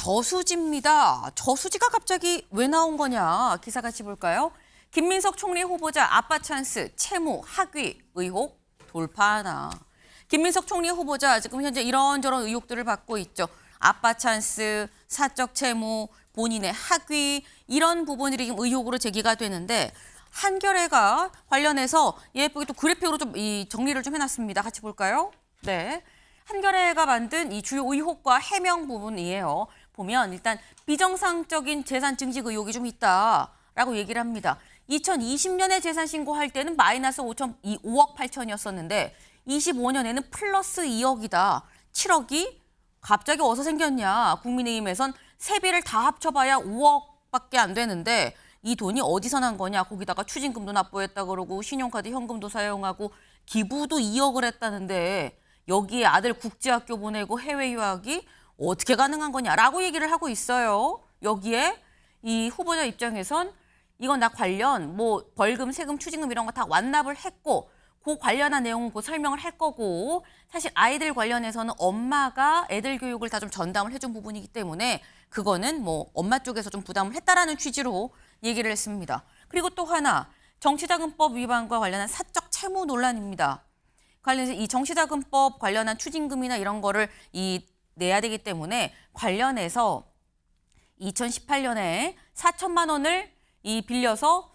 저수지입니다. 저수지가 갑자기 왜 나온 거냐? 기사 같이 볼까요? 김민석 총리 후보자 아빠 찬스 채무 학위 의혹 돌파하나. 김민석 총리 후보자 지금 현재 이런저런 의혹들을 받고 있죠. 아빠 찬스, 사적 채무, 본인의 학위 이런 부분들이 지금 의혹으로 제기가 되는데 한겨레가 관련해서 예쁘게 또 그래픽으로 좀 정리를 좀 해놨습니다. 같이 볼까요? 네. 한겨레가 만든 이 주요 의혹과 해명 부분이에요. 보면 일단 비정상적인 재산 증식 의혹이 좀 있다라고 얘기를 합니다. 2020년에 재산 신고할 때는 마이너스 5억 8천이었었는데 25년에는 플러스 2억이다. 7억이 갑자기 어디서 생겼냐. 국민의힘에선 세비를 다 합쳐봐야 5억밖에 안 되는데 이 돈이 어디서 난 거냐. 거기다가 추징금도 납부했다 그러고 신용카드 현금도 사용하고 기부도 2억을 했다는데 여기에 아들 국제학교 보내고 해외 유학이 어떻게 가능한 거냐라고 얘기를 하고 있어요. 여기에 이 후보자 입장에선 이건 나 관련 뭐 벌금, 세금, 추징금 이런 거 다 완납을 했고 그 관련한 내용은 그 설명을 할 거고 사실 아이들 관련해서는 엄마가 애들 교육을 다 좀 전담을 해준 부분이기 때문에 그거는 뭐 엄마 쪽에서 좀 부담을 했다라는 취지로 얘기를 했습니다. 그리고 또 하나 정치자금법 위반과 관련한 사적 채무 논란입니다. 관련해서 이 정치자금법 관련한 추징금이나 이런 거를 내야 되기 때문에 관련해서 2018년에 4천만 원을 빌려서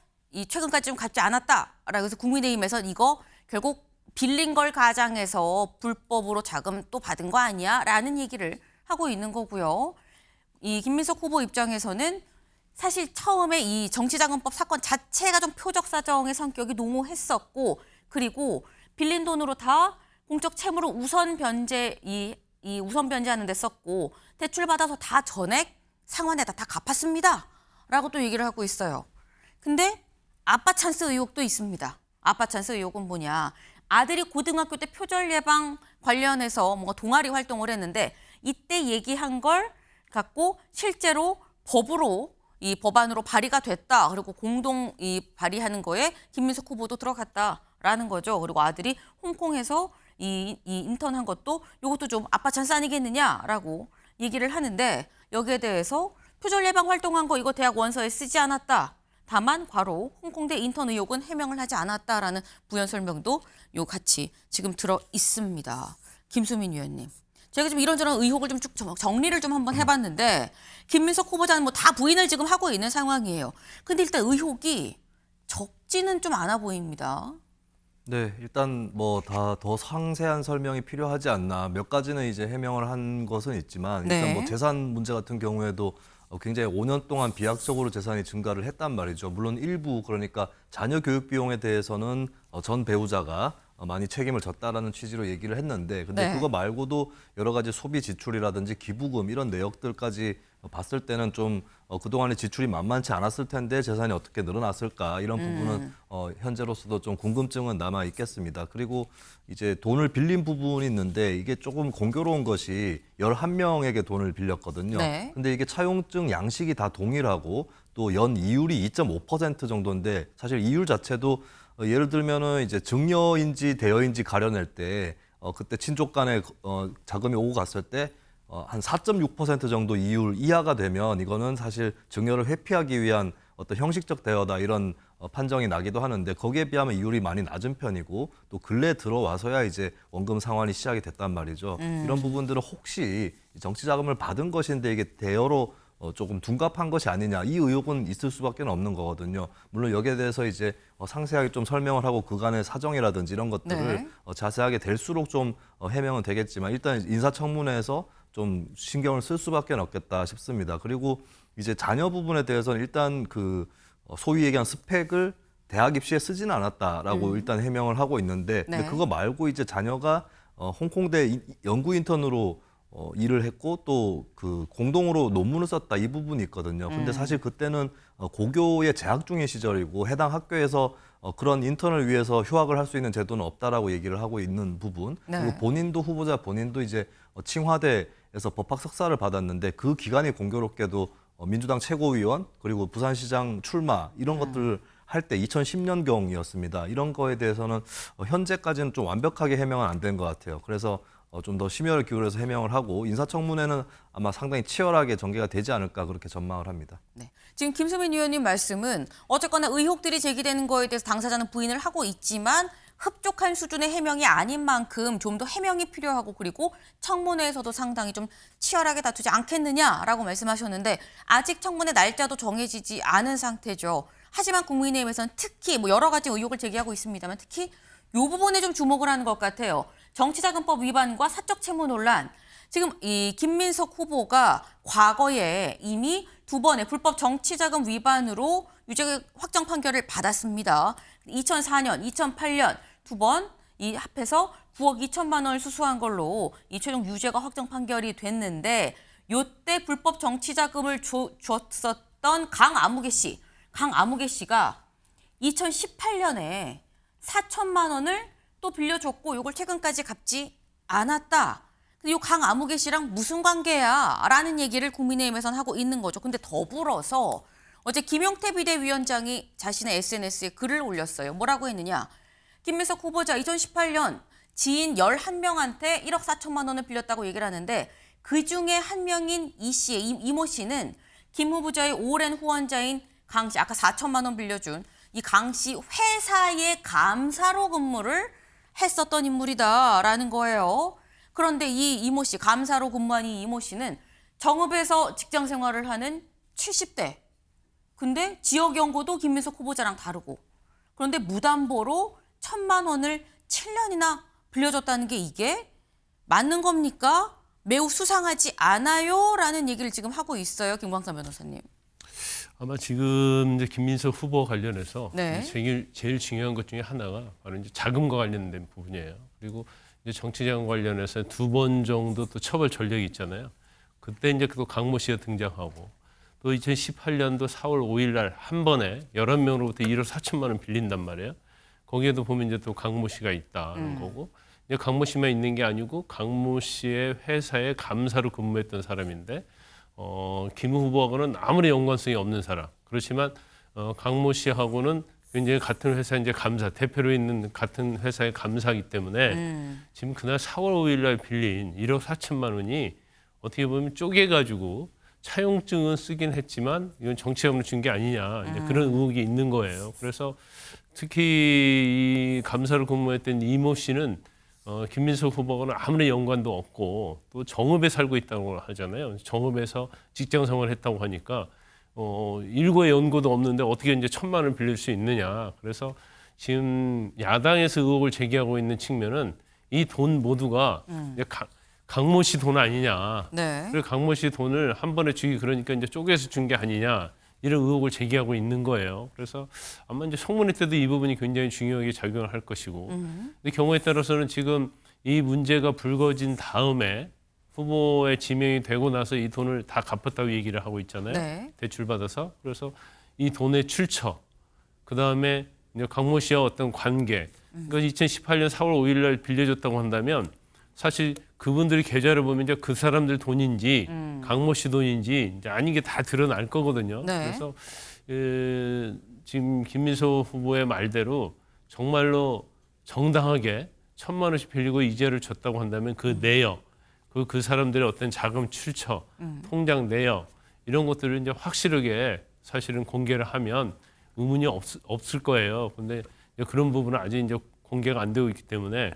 최근까지 좀 갚지 않았다라고 해서 국민의힘에서 이거 결국 빌린 걸 가장해서 불법으로 자금 또 받은 거 아니야라는 얘기를 하고 있는 거고요. 이 김민석 후보 입장에서는 사실 처음에 이 정치자금법 사건 자체가 좀 표적 사정의 성격이 농후했었고 그리고 빌린 돈으로 다 공적 채무로 우선 변제 우선 변제하는 데 썼고 대출 받아서 다 전액 상환에다 다 갚았습니다라고 또 얘기를 하고 있어요. 근데 아빠 찬스 의혹도 있습니다. 아빠 찬스 의혹은 뭐냐? 아들이 고등학교 때 표절 예방 관련해서 뭔가 동아리 활동을 했는데 이때 얘기한 걸 갖고 실제로 법으로 법안으로 발의가 됐다. 그리고 공동 발의하는 거에 김민석 후보도 들어갔다라는 거죠. 그리고 아들이 홍콩에서 인턴한 것도 이것도 좀 아빠 찬스 아니겠느냐라고 얘기를 하는데 여기에 대해서 표절 예방 활동한 거 이거 대학 원서에 쓰지 않았다. 다만 과로 홍콩대 인턴 의혹은 해명을 하지 않았다라는 부연 설명도 같이 지금 들어 있습니다. 김수민 위원님. 제가 지금 이런저런 의혹을 좀 쭉 정리를 좀 한번 해봤는데 김민석 후보자는 뭐 다 부인을 지금 하고 있는 상황이에요. 근데 일단 의혹이 적지는 좀 않아 보입니다. 네, 일단 뭐 다 더 상세한 설명이 필요하지 않나. 몇 가지는 이제 해명을 한 것은 있지만 일단 네. 뭐 재산 문제 같은 경우에도 굉장히 5년 동안 비약적으로 재산이 증가를 했단 말이죠. 물론 일부 그러니까 자녀 교육 비용에 대해서는 전 배우자가 많이 책임을 졌다라는 취지로 얘기를 했는데 근데 네. 그거 말고도 여러 가지 소비 지출이라든지 기부금 이런 내역들까지 봤을 때는 좀 그동안의 지출이 만만치 않았을 텐데 재산이 어떻게 늘어났을까 이런 부분은 현재로서도 좀 궁금증은 남아 있겠습니다. 그리고 이제 돈을 빌린 부분이 있는데 이게 조금 공교로운 것이 11명에게 돈을 빌렸거든요. 네. 근데 이게 차용증 양식이 다 동일하고 또 연 이율이 2.5% 정도인데 사실 이율 자체도 예를 들면은 이제 증여인지 대여인지 가려낼 때 그때 친족 간에 자금이 오고 갔을 때 한 4.6% 정도 이율 이하가 되면 이거는 사실 증여를 회피하기 위한 어떤 형식적 대여다 이런 판정이 나기도 하는데 거기에 비하면 이율이 많이 낮은 편이고 또 근래 들어와서야 이제 원금 상환이 시작이 됐단 말이죠. 이런 부분들은 혹시 정치 자금을 받은 것인데 이게 대여로 조금 둔갑한 것이 아니냐 이 의혹은 있을 수밖에 없는 거거든요. 물론 여기에 대해서 이제 상세하게 좀 설명을 하고 그간의 사정이라든지 이런 것들을 네. 자세하게 될수록 좀 해명은 되겠지만 일단 인사청문회에서 좀 신경을 쓸 수밖에 없겠다 싶습니다. 그리고 이제 자녀 부분에 대해서는 일단 그 소위 얘기한 스펙을 대학 입시에 쓰지는 않았다라고 일단 해명을 하고 있는데 근데 네. 그거 말고 이제 자녀가 홍콩대 연구 인턴으로 일을 했고 또 그 공동으로 논문을 썼다 이 부분이 있거든요. 근데 사실 그때는 고교에 재학 중인 시절이고 해당 학교에서 그런 인턴을 위해서 휴학을 할 수 있는 제도는 없다라고 얘기를 하고 있는 부분. 네. 그리고 본인도 후보자 본인도 이제 칭화대에서 법학 석사를 받았는데 그 기간이 공교롭게도 민주당 최고위원 그리고 부산시장 출마 이런 것들을 할 때 2010년경이었습니다. 이런 거에 대해서는 현재까지는 좀 완벽하게 해명은 안 된 것 같아요. 그래서 좀 더 심혈을 기울여서 해명을 하고 인사청문회는 아마 상당히 치열하게 전개가 되지 않을까 그렇게 전망을 합니다. 네. 지금 김수민 의원님 말씀은 어쨌거나 의혹들이 제기되는 거에 대해서 당사자는 부인을 하고 있지만 흡족한 수준의 해명이 아닌 만큼 좀 더 해명이 필요하고 그리고 청문회에서도 상당히 좀 치열하게 다투지 않겠느냐라고 말씀하셨는데 아직 청문회 날짜도 정해지지 않은 상태죠. 하지만 국민의힘에서는 특히 뭐 여러 가지 의혹을 제기하고 있습니다만 특히 이 부분에 좀 주목을 하는 것 같아요. 정치자금법 위반과 사적 채무 논란. 지금 이 김민석 후보가 과거에 이미 2번의 불법 정치자금 위반으로 유죄 확정 판결을 받았습니다. 2004년, 2008년 2번 이 합해서 9억 2천만 원을 수수한 걸로 이 최종 유죄가 확정 판결이 됐는데 요때 불법 정치자금을 줬었던 강아무개 씨가 2018년에 4천만 원을 또 빌려줬고 이걸 최근까지 갚지 않았다. 근데 이 강아무개 씨랑 무슨 관계야? 라는 얘기를 국민의힘에서는 하고 있는 거죠. 근데 더불어서 어제 김용태 비대위원장이 자신의 SNS에 글을 올렸어요. 뭐라고 했느냐? 김민석 후보자 2018년 지인 11명한테 1억 4천만 원을 빌렸다고 얘기를 하는데 그중에 한 명인 이모 씨는 김 후보자의 오랜 후원자인 강 씨, 아까 4천만 원 빌려준 이 강 씨 회사의 감사로 근무를 했었던 인물이다라는 거예요. 그런데 이 이모 씨, 감사로 근무한 이 이모 씨는 정읍에서 직장 생활을 하는 70대. 근데 지역 연고도 김민석 후보자랑 다르고. 그런데 무담보로 1,000만 원을 7년이나 빌려줬다는 게 이게 맞는 겁니까? 매우 수상하지 않아요? 라는 얘기를 지금 하고 있어요. 김광선 변호사님. 아마 지금 이제 김민석 후보 관련해서 네. 제일 중요한 것 중에 하나가 바로 이제 자금과 관련된 부분이에요. 그리고 이제 정치자금 관련해서 2번 정도 또 처벌 전력이 있잖아요. 그때 이제 또 강모 씨가 등장하고 또 2018년도 4월 5일 날 한 번에 11명으로부터 1억 4천만 원 빌린단 말이에요. 거기에도 보면 이제 또 강모 씨가 있다는 거고 이제 강모 씨만 있는 게 아니고 강모 씨의 회사에 감사로 근무했던 사람인데 김 후보하고는 아무리 연관성이 없는 사람. 그렇지만 강모 씨하고는 굉장히 같은 회사 이제 감사 대표로 있는 같은 회사의 감사이기 때문에 지금 그날 4월 5일 날 빌린 1억 4천만 원이 어떻게 보면 쪼개가지고 차용증은 쓰긴 했지만 이건 정치자금으로 준 게 아니냐 이제 그런 의혹이 있는 거예요. 그래서 특히 이 감사로 근무했던 이모 씨는 김민석 후보와는 아무리 연관도 없고 또 정읍에 살고 있다고 하잖아요. 정읍에서 직장 생활을 했다고 하니까 일고의 연고도 없는데 어떻게 이제 1,000만 원을 빌릴 수 있느냐. 그래서 지금 야당에서 의혹을 제기하고 있는 측면은 이 돈 모두가 이제 강모 씨 돈 아니냐. 네. 그래서 강모 씨 돈을 한 번에 주기 그러니까 이제 쪼개서 준 게 아니냐. 이런 의혹을 제기하고 있는 거예요. 그래서 아마 이제 청문회 때도 이 부분이 굉장히 중요하게 작용을 할 것이고, 근데 경우에 따라서는 지금 이 문제가 불거진 다음에 후보의 지명이 되고 나서 이 돈을 다 갚았다고 얘기를 하고 있잖아요. 네. 대출 받아서. 그래서 이 돈의 출처, 그 다음에 강모 씨와 어떤 관계, 그러니까 2018년 4월 5일 날 빌려줬다고 한다면 사실 그분들이 계좌를 보면 이제 그 사람들 돈인지 강모 씨 돈인지 이제 아닌 게 다 드러날 거거든요. 네. 그래서 지금 김민석 후보의 말대로 정말로 정당하게 1,000만 원씩 빌리고 이자를 줬다고 한다면 그 내역, 그 사람들의 어떤 자금 출처, 통장 내역 이런 것들을 이제 확실하게 사실은 공개를 하면 의문이 없을 거예요. 근데 그런 부분은 아직 이제 공개가 안 되고 있기 때문에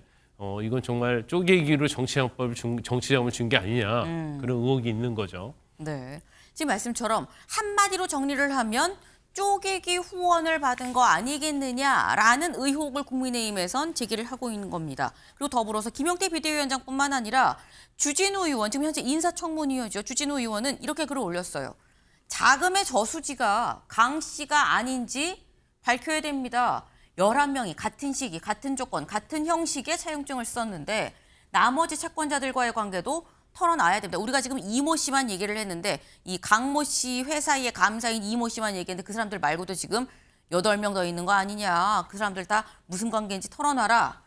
이건 정말 쪼개기로 정치자금을 준 게 아니냐 그런 의혹이 있는 거죠. 네. 지금 말씀처럼 한마디로 정리를 하면 쪼개기 후원을 받은 거 아니겠느냐라는 의혹을 국민의힘에선 제기를 하고 있는 겁니다. 그리고 더불어서 김용태 비대위원장뿐만 아니라 주진우 의원, 지금 현재 인사청문위원이죠. 주진우 의원은 이렇게 글을 올렸어요. 자금의 저수지가 강 씨가 아닌지 밝혀야 됩니다. 11명이 같은 시기, 같은 조건, 같은 형식의 차용증을 썼는데 나머지 채권자들과의 관계도 털어놔야 됩니다. 우리가 지금 이모 씨만 얘기를 했는데 이 강모 씨 회사의 감사인 이모 씨만 얘기했는데 그 사람들 말고도 지금 8명 더 있는 거 아니냐. 그 사람들 다 무슨 관계인지 털어놔라.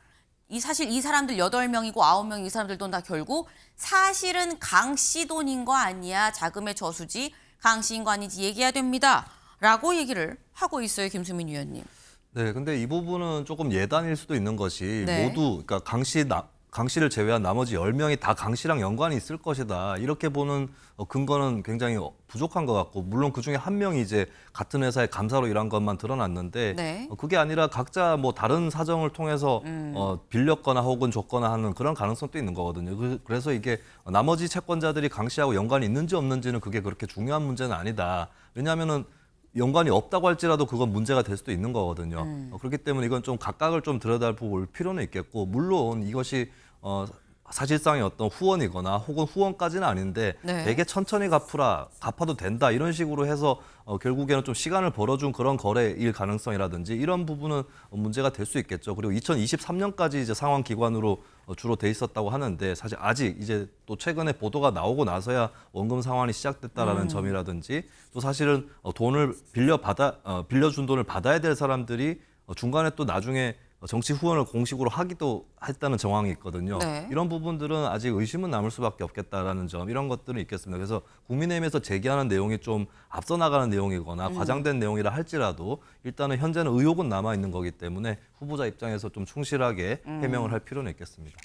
사실 이 사람들 8명이고 9명이 이 사람들 돈 다 결국 사실은 강 씨 돈인 거 아니야. 자금의 저수지 강 씨인 거 아닌지 얘기해야 됩니다. 라고 얘기를 하고 있어요. 김수민 위원님. 네, 근데 이 부분은 조금 예단일 수도 있는 것이 네. 모두 그러니까 강 씨 강 씨를 제외한 나머지 10명이 다 강 씨랑 연관이 있을 것이다. 이렇게 보는 근거는 굉장히 부족한 것 같고, 물론 그중에 한 명이 이제 같은 회사의 감사로 일한 것만 드러났는데 네. 그게 아니라 각자 뭐 다른 사정을 통해서 빌렸거나 혹은 줬거나 하는 그런 가능성도 있는 거거든요. 그래서 이게 나머지 채권자들이 강 씨하고 연관이 있는지 없는지는 그게 그렇게 중요한 문제는 아니다. 왜냐하면은 연관이 없다고 할지라도 그건 문제가 될 수도 있는 거거든요. 그렇기 때문에 이건 좀 각각을 좀 들여다볼 필요는 있겠고, 물론 이것이 사실상의 어떤 후원이거나 혹은 후원까지는 아닌데 네. 되게 천천히 갚아도 된다 이런 식으로 해서 결국에는 좀 시간을 벌어준 그런 거래일 가능성이라든지 이런 부분은 문제가 될 수 있겠죠. 그리고 2023년까지 이제 상환 기관으로 주로 돼 있었다고 하는데, 사실 아직 이제 또 최근에 보도가 나오고 나서야 원금 상환이 시작됐다라는 점이라든지, 또 사실은 돈을 빌려준 돈을 받아야 될 사람들이 중간에 또 나중에 정치 후원을 공식으로 하기도 했다는 정황이 있거든요. 네. 이런 부분들은 아직 의심은 남을 수밖에 없겠다라는 점, 이런 것들은 있겠습니다. 그래서 국민의힘에서 제기하는 내용이 좀 앞서 나가는 내용이거나 과장된 내용이라 할지라도 일단은 현재는 의혹은 남아 있는 거기 때문에 후보자 입장에서 좀 충실하게 해명을 할 필요는 있겠습니다.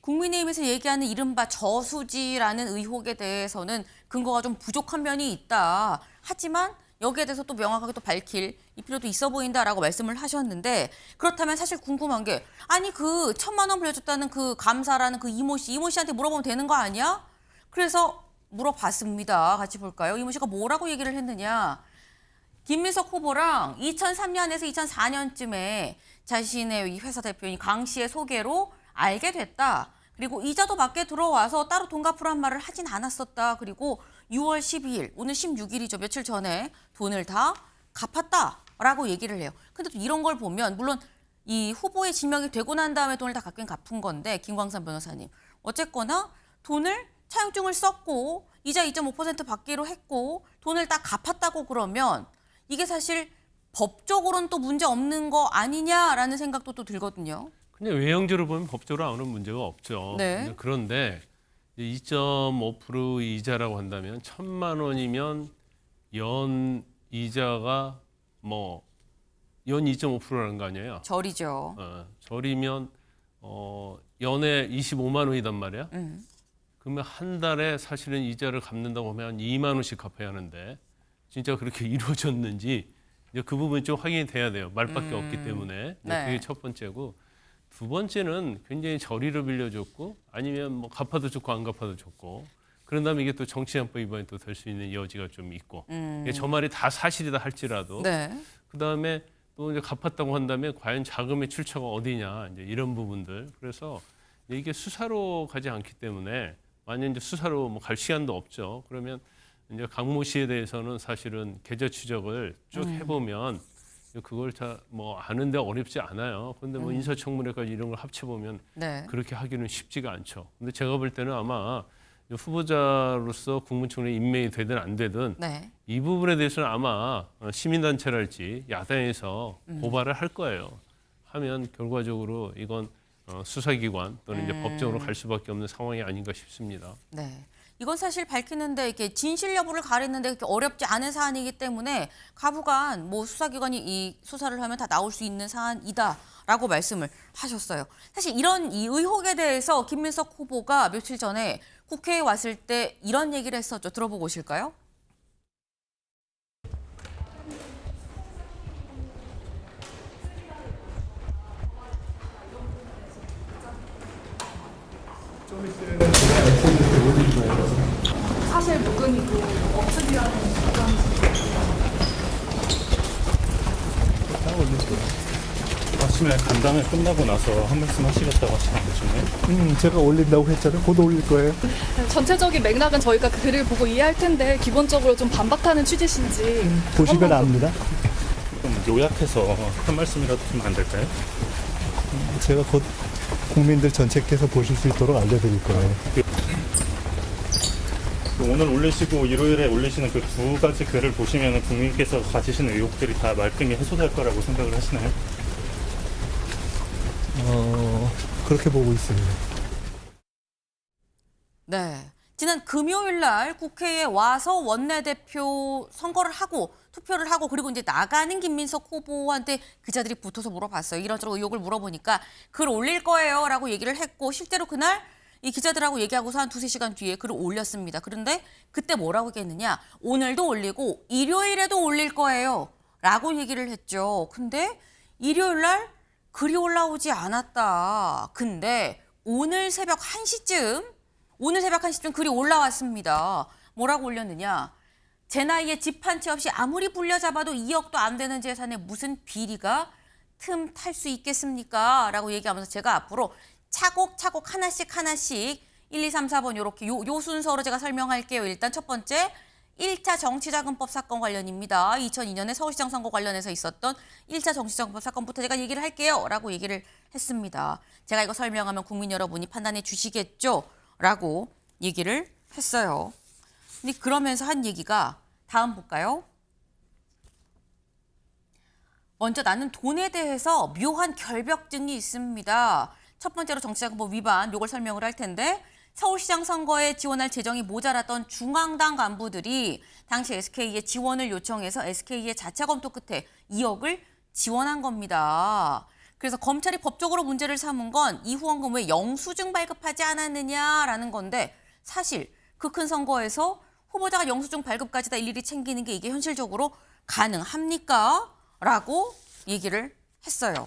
국민의힘에서 얘기하는 이른바 저수지라는 의혹에 대해서는 근거가 좀 부족한 면이 있다. 하지만 여기에 대해서 또 명확하게 또 밝힐 이 필요도 있어 보인다라고 말씀을 하셨는데, 그렇다면 사실 궁금한 게, 아니 그 1,000만 원 빌려줬다는 그 감사라는 그 이모 씨한테 물어보면 되는 거 아니야? 그래서 물어봤습니다. 같이 볼까요? 이모 씨가 뭐라고 얘기를 했느냐? 김민석 후보랑 2003년에서 2004년쯤에 자신의 이 회사 대표인 강 씨의 소개로 알게 됐다. 그리고 이자도 받게 들어와서 따로 돈 갚으란 말을 하진 않았었다. 그리고 6월 12일, 오늘 16일이죠. 며칠 전에 돈을 다 갚았다라고 얘기를 해요. 근데 또 이런 걸 보면, 물론 이 후보의 지명이 되고 난 다음에 돈을 다 갚은 건데, 김광산 변호사님. 어쨌거나 돈을 차용증을 썼고 이자 2.5% 받기로 했고 돈을 다 갚았다고 그러면 이게 사실 법적으로는 또 문제 없는 거 아니냐라는 생각도 또 들거든요. 그냥 외형적으로 보면 법적으로 아무런 문제가 없죠. 네. 그런데 2.5% 이자라고 한다면 1,000만 원이면 연 이자가 뭐 연 2.5%라는 거 아니에요? 절이죠. 절이면 연에 25만 원이단 말이야. 그러면 한 달에 사실은 이자를 갚는다고 하면 2만 원씩 갚아야 하는데, 진짜 그렇게 이루어졌는지 이제 그 부분이 좀 확인이 돼야 돼요. 말밖에 없기 때문에. 네. 그게 첫 번째고, 두 번째는 굉장히 저리로 빌려줬고, 아니면 뭐 갚아도 좋고 안 갚아도 좋고, 그런 다음에 이게 또 정치자금법 위반이 또 될 수 있는 여지가 좀 있고, 저 말이 다 사실이다 할지라도, 네. 그 다음에 또 이제 갚았다고 한다면 과연 자금의 출처가 어디냐, 이제 이런 부분들. 그래서 이게 수사로 가지 않기 때문에, 만약 이제 수사로 뭐 갈 시간도 없죠. 그러면 이제 강모 씨에 대해서는 사실은 계좌 추적을 쭉 해보면 그걸 다 뭐 아는데 어렵지 않아요. 그런데 뭐 인사청문회까지 이런 걸 합쳐보면 네. 그렇게 하기는 쉽지가 않죠. 근데 제가 볼 때는 아마 후보자로서 국무총리 임명이 되든 안 되든 네. 이 부분에 대해서는 아마 시민단체랄지 야당에서 고발을 할 거예요. 하면 결과적으로 이건 수사기관 또는 이제 법정으로 갈 수밖에 없는 상황이 아닌가 싶습니다. 네. 이건 사실 밝히는데 이렇게 진실 여부를 가리는데 그렇게 어렵지 않은 사안이기 때문에 가부간 뭐 수사기관이 이 수사를 하면 다 나올 수 있는 사안이다라고 말씀을 하셨어요. 사실 이런 이 의혹에 대해서 김민석 후보가 며칠 전에 국회에 왔을 때 이런 얘기를 했었죠. 들어보고 오실까요? 사실 무근이고 억측이라는 주장. 아침에 간담회 끝나고 나서 한 말씀 하시겠다고 하시는 거죠? 제가 올린다고 했잖아요. 곧 올릴 거예요. 전체적인 맥락은 저희가 그 글을 보고 이해할 텐데 기본적으로 좀 반박하는 취지신지 보시면 압니다. 그럼 요약해서 한 말씀이라도 좀 안 될까요? 제가 곧 국민들 전체께서 보실 수 있도록 알려드릴 거예요. 오늘 올리시고 일요일에 올리시는 그 두 가지 글을 보시면 국민께서 가지신 의혹들이 다 말끔히 해소될 거라고 생각을 하시나요? 그렇게 보고 있습니다. 네. 지난 금요일 날 국회에 와서 원내대표 선거를 하고 투표를 하고 그리고 이제 나가는 김민석 후보한테 기자들이 붙어서 물어봤어요. 이런저런 의혹을 물어보니까 글 올릴 거예요 라고 얘기를 했고 실제로 그날 이 기자들하고 얘기하고서 한 2-3시간 뒤에 글을 올렸습니다. 그런데 그때 뭐라고 얘기했느냐. 오늘도 올리고 일요일에도 올릴 거예요 라고 얘기를 했죠. 근데 일요일 날 글이 올라오지 않았다. 근데 오늘 새벽 1시쯤 글이 올라왔습니다. 뭐라고 올렸느냐. 제 나이에 집 한 채 없이 아무리 불려잡아도 2억도 안 되는 재산에 무슨 비리가 틈 탈 수 있겠습니까? 라고 얘기하면서 제가 앞으로 차곡차곡 하나씩 1, 2, 3, 4번 이렇게 요 순서로 제가 설명할게요. 일단 첫 번째 1차 정치자금법 사건 관련입니다. 2002년에 서울시장 선거 관련해서 있었던 1차 정치자금법 사건부터 제가 얘기를 할게요. 라고 얘기를 했습니다. 제가 이거 설명하면 국민 여러분이 판단해 주시겠죠? 라고 얘기를 했어요. 근데 그러면서 한 얘기가 다음 볼까요? 먼저 나는 돈에 대해서 묘한 결벽증이 있습니다. 첫 번째로 정치자금법 위반, 요걸 설명을 할 텐데 서울시장 선거에 지원할 재정이 모자랐던 중앙당 간부들이 당시 SK에 지원을 요청해서 SK의 자체 검토 끝에 2억을 지원한 겁니다. 그래서 검찰이 법적으로 문제를 삼은 건 이 후원금 왜 영수증 발급하지 않았느냐라는 건데 사실 그 큰 선거에서 후보자가 영수증 발급까지 다 일일이 챙기는 게 이게 현실적으로 가능합니까? 라고 얘기를 했어요.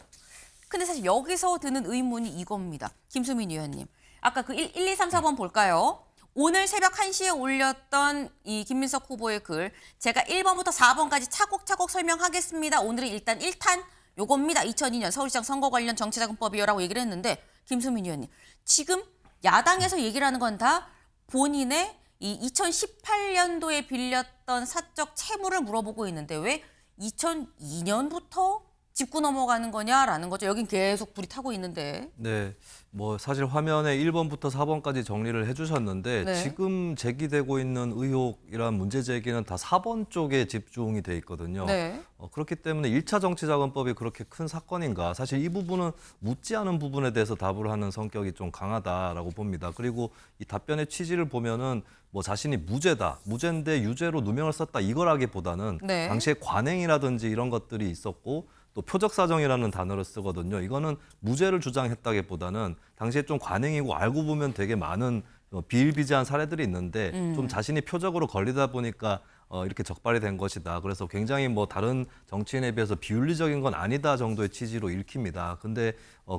근데 사실 여기서 드는 의문이 이겁니다. 김수민 의원님. 아까 그 1, 2, 3, 4번 볼까요? 오늘 새벽 1시에 올렸던 이 김민석 후보의 글. 제가 1번부터 4번까지 차곡차곡 설명하겠습니다. 오늘은 일단 1탄 요겁니다. 2002년 서울시장 선거 관련 정치자금법이요라고 얘기를 했는데 김수민 의원님. 지금 야당에서 얘기를 하는 건 다 본인의 이 2018년도에 빌렸던 사적 채무를 물어보고 있는데 왜 2002년부터 짚고 넘어가는 거냐라는 거죠. 여긴 계속 불이 타고 있는데. 네, 뭐 사실 화면에 1번부터 4번까지 정리를 해주셨는데 네. 지금 제기되고 있는 의혹이란 문제 제기는 다 4번 쪽에 집중이 돼 있거든요. 네. 그렇기 때문에 1차 정치자금법이 그렇게 큰 사건인가? 사실 이 부분은 묻지 않은 부분에 대해서 답을 하는 성격이 좀 강하다라고 봅니다. 그리고 이 답변의 취지를 보면은 뭐 자신이 무죄인데 유죄로 누명을 썼다 이거라기보다는 네. 당시에 관행이라든지 이런 것들이 있었고 또 표적사정이라는 단어를 쓰거든요. 이거는 무죄를 주장했다기보다는 당시에 좀 관행이고 알고 보면 되게 많은 비일비재한 사례들이 있는데 좀 자신이 표적으로 걸리다 보니까 이렇게 적발이 된 것이다. 그래서 굉장히 뭐 다른 정치인에 비해서 비윤리적인 건 아니다 정도의 취지로 읽힙니다. 근데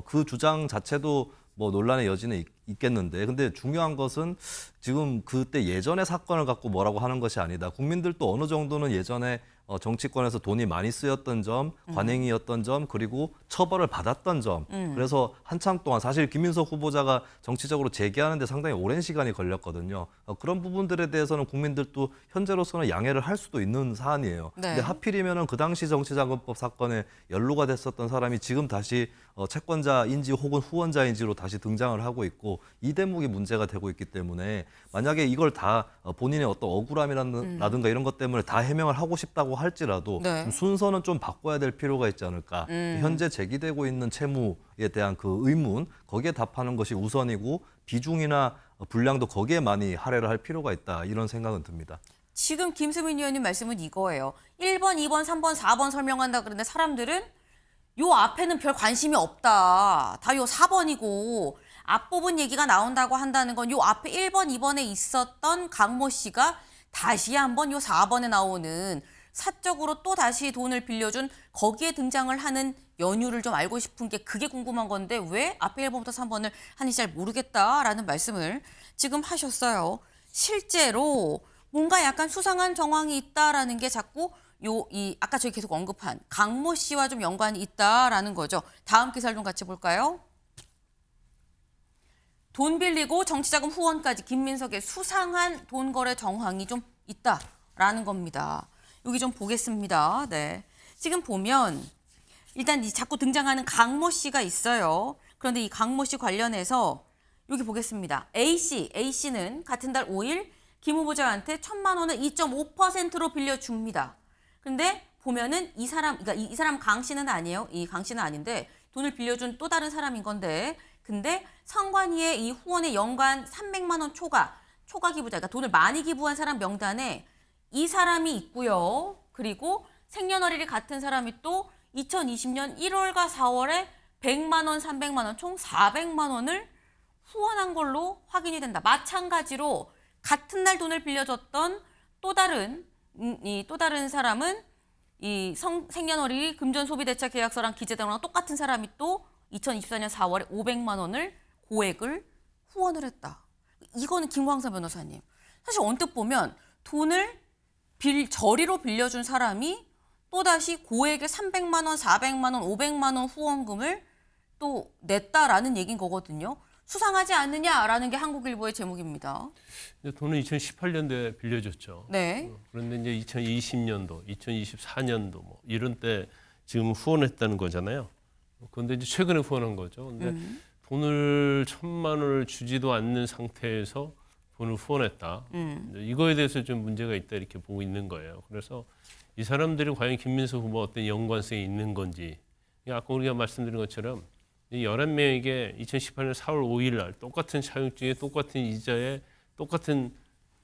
그 주장 자체도 뭐 논란의 여지는 있겠는데 근데 중요한 것은 지금 그때 예전의 사건을 갖고 뭐라고 하는 것이 아니다. 국민들도 어느 정도는 예전에 정치권에서 돈이 많이 쓰였던 점, 관행이었던 점, 그리고 처벌을 받았던 점. 그래서 한참 동안 사실 김민석 후보자가 정치적으로 재기하는데 상당히 오랜 시간이 걸렸거든요. 그런 부분들에 대해서는 국민들도 현재로서는 양해를 할 수도 있는 사안이에요. 네. 근데 하필이면은 그 당시 정치자금법 사건에 연루가 됐었던 사람이 지금 다시 채권자인지 혹은 후원자인지로 다시 등장을 하고 있고 이 대목이 문제가 되고 있기 때문에 만약에 이걸 다 본인의 어떤 억울함이라든가 이런 것 때문에 다 해명을 하고 싶다고 할지라도 네. 순서는 좀 바꿔야 될 필요가 있지 않을까. 현재 제기되고 있는 채무에 대한 그 의문 거기에 답하는 것이 우선이고 비중이나 분량도 거기에 많이 할애를 할 필요가 있다. 이런 생각은 듭니다. 지금 김수민 의원님 말씀은 이거예요. 1번, 2번, 3번, 4번 설명한다 그러는데 사람들은 요 앞에는 별 관심이 없다. 다 요 4번이고 앞부분 얘기가 나온다고 한다는 건 요 앞에 1번, 2번에 있었던 강모 씨가 다시 한번 요 4번에 나오는 사적으로 또 다시 돈을 빌려준 거기에 등장을 하는 연유를 좀 알고 싶은 게 그게 궁금한 건데 왜 앞에 1번부터 3번을 하는지 잘 모르겠다라는 말씀을 지금 하셨어요. 실제로 뭔가 약간 수상한 정황이 있다라는 게 자꾸 아까 저희 계속 언급한 강모 씨와 좀 연관이 있다라는 거죠. 다음 기사를 좀 같이 볼까요? 돈 빌리고 정치자금 후원까지 김민석의 수상한 돈 거래 정황이 좀 있다라는 겁니다. 여기 좀 보겠습니다. 네. 지금 보면 일단 자꾸 등장하는 강모 씨가 있어요. 그런데 이 강모 씨 관련해서 여기 보겠습니다. A씨는 같은 달 5일 김 후보자한테 1,000만 원을 2.5%로 빌려줍니다. 근데 보면은 그러니까 이 사람 강 씨는 아니에요. 이 강 씨는 아닌데 돈을 빌려준 또 다른 사람인 건데 근데 선관위에 이 후원에 연간 300만 원 초과 기부자, 그러니까 돈을 많이 기부한 사람 명단에 이 사람이 있고요. 그리고 생년월일이 같은 사람이 또 2020년 1월과 4월에 100만 원, 300만 원, 총 400만 원을 후원한 걸로 확인이 된다. 마찬가지로 같은 날 돈을 빌려줬던 또 다른 사람은 이 생년월일이 금전소비대차 계약서랑 기재대로랑 똑같은 사람이 또 2024년 4월에 500만 원을 고액을 후원을 했다. 이거는 김광선 변호사님. 사실 언뜻 보면 돈을 저리로 빌려준 사람이 또다시 고액의 300만 원, 400만 원, 500만 원 후원금을 또 냈다라는 얘기인 거거든요. 수상하지 않느냐라는 게 한국일보의 제목입니다. 돈은 2018년도에 빌려줬죠. 네. 그런데 이제 2020년도, 2024년도 뭐 이런 때 지금 후원했다는 거잖아요. 그런데 이제 최근에 후원한 거죠. 근데 돈을 1,000만 원을 주지도 않는 상태에서 돈을 후원했다. 이거에 대해서 좀 문제가 있다 이렇게 보고 있는 거예요. 그래서 이 사람들이 과연 김민석 후보와 어떤 연관성이 있는 건지, 아까 우리가 말씀드린 것처럼 이 11명에게 2018년 4월 5일 날 똑같은 차용증에 똑같은 이자에 똑같은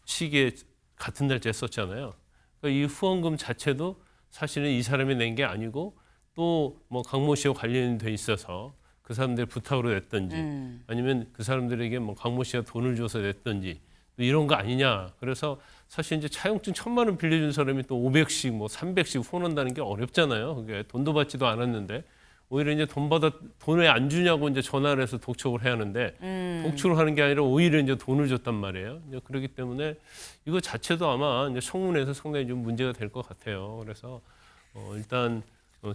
시기에 같은 날짜에 썼잖아요. 그러니까 이 후원금 자체도 사실은 이 사람이 낸 게 아니고 또 뭐 강모 씨와 관련이 돼 있어서 그 사람들 부탁으로 냈던지 아니면 그 사람들에게 뭐 강모 씨가 돈을 줘서 냈던지 이런 거 아니냐. 그래서 사실 이제 차용증 1,000만 원 빌려준 사람이 또 500씩 뭐 300씩 후원한다는 게 어렵잖아요. 그게 돈도 받지도 않았는데 오히려 이제 돈 왜 안 주냐고 이제 전화를 해서 독촉을 해야 하는데 독촉을 하는 게 아니라 오히려 이제 돈을 줬단 말이에요. 이제 그렇기 때문에 이거 자체도 아마 이제 청문회에서 상당히 좀 문제가 될 것 같아요. 그래서 일단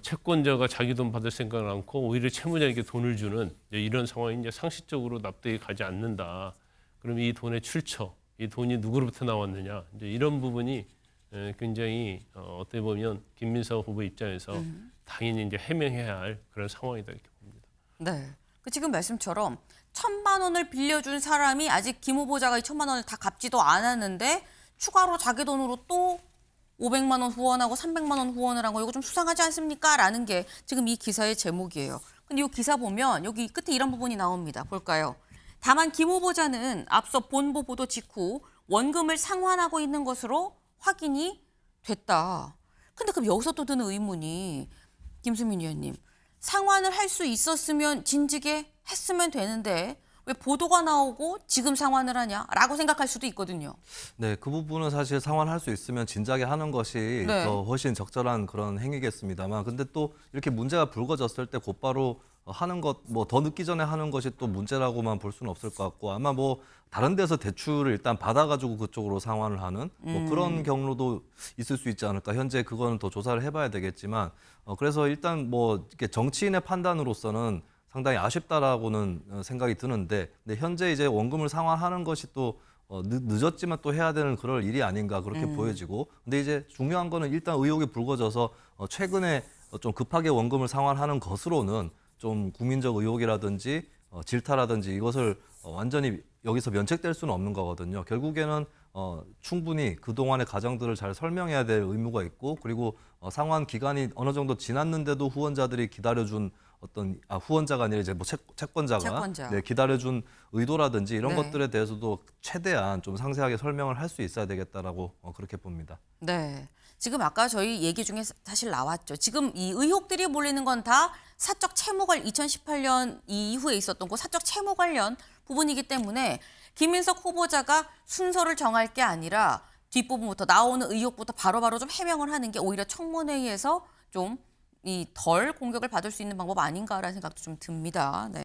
채권자가 자기 돈 받을 생각을 않고 오히려 채무자에게 돈을 주는 이런 상황이 이제 상식적으로 납득이 가지 않는다. 그럼 이 돈의 출처, 이 돈이 누구로부터 나왔느냐, 이제 이런 부분이 굉장히 어떻게 보면 김민석 후보 입장에서 당연히 이제 해명해야 할 그런 상황이다 이렇게 봅니다. 네. 지금 말씀처럼 1,000만 원을 빌려준 사람이 아직 김 후보자가 이 1,000만 원을 다 갚지도 않았는데 추가로 자기 돈으로 또 500만 원 후원하고 300만 원 후원을 한 거 이거 좀 수상하지 않습니까? 라는 게 지금 이 기사의 제목이에요. 근데 이 기사 보면 여기 끝에 이런 부분이 나옵니다. 볼까요? 다만 김 후보자는 앞서 본보 보도 직후 원금을 상환하고 있는 것으로 확인이 됐다. 근데 그럼 여기서 또 드는 의문이 김수민 의원님, 상환을 할 수 있었으면 진즉에 했으면 되는데 왜 보도가 나오고 지금 상환을 하냐라고 생각할 수도 있거든요. 네, 그 부분은 사실 상환할 수 있으면 진작에 하는 것이 네. 더 훨씬 적절한 그런 행위겠습니다만, 근데 또 이렇게 문제가 불거졌을 때 곧바로 하는 것, 뭐 더 늦기 전에 하는 것이 또 문제라고만 볼 수는 없을 것 같고, 아마 뭐 다른 데서 대출을 일단 받아가지고 그쪽으로 상환을 하는 뭐 그런 경로도 있을 수 있지 않을까. 현재 그거는 더 조사를 해봐야 되겠지만, 그래서 일단 뭐 이렇게 정치인의 판단으로서는 상당히 아쉽다라고는 생각이 드는데, 근데 현재 이제 원금을 상환하는 것이 또 늦었지만 또 해야 되는 그럴 일이 아닌가 그렇게 보여지고, 근데 이제 중요한 거는 일단 의혹이 불거져서 최근에 좀 급하게 원금을 상환하는 것으로는 좀 국민적 의혹이라든지 질타라든지 이것을 완전히 여기서 면책될 수는 없는 거거든요. 결국에는 충분히 그동안의 과정들을 잘 설명해야 될 의무가 있고, 그리고 상환 기간이 어느 정도 지났는데도 후원자들이 기다려준 후원자가 아니라 이제 뭐 채권자가 네, 기다려준 의도라든지 이런 네. 것들에 대해서도 최대한 좀 상세하게 설명을 할 수 있어야 되겠다라고 그렇게 봅니다. 네. 지금 아까 저희 얘기 중에 사실 나왔죠. 지금 이 의혹들이 몰리는 건 다 사적 채무 관련 2018년 이후에 있었던 그 사적 채무 관련 부분이기 때문에 김민석 후보자가 순서를 정할 게 아니라 뒷부분부터 나오는 의혹부터 바로바로 좀 해명을 하는 게 오히려 청문회에서 좀 덜 공격을 받을 수 있는 방법 아닌가라는 생각도 좀 듭니다. 네.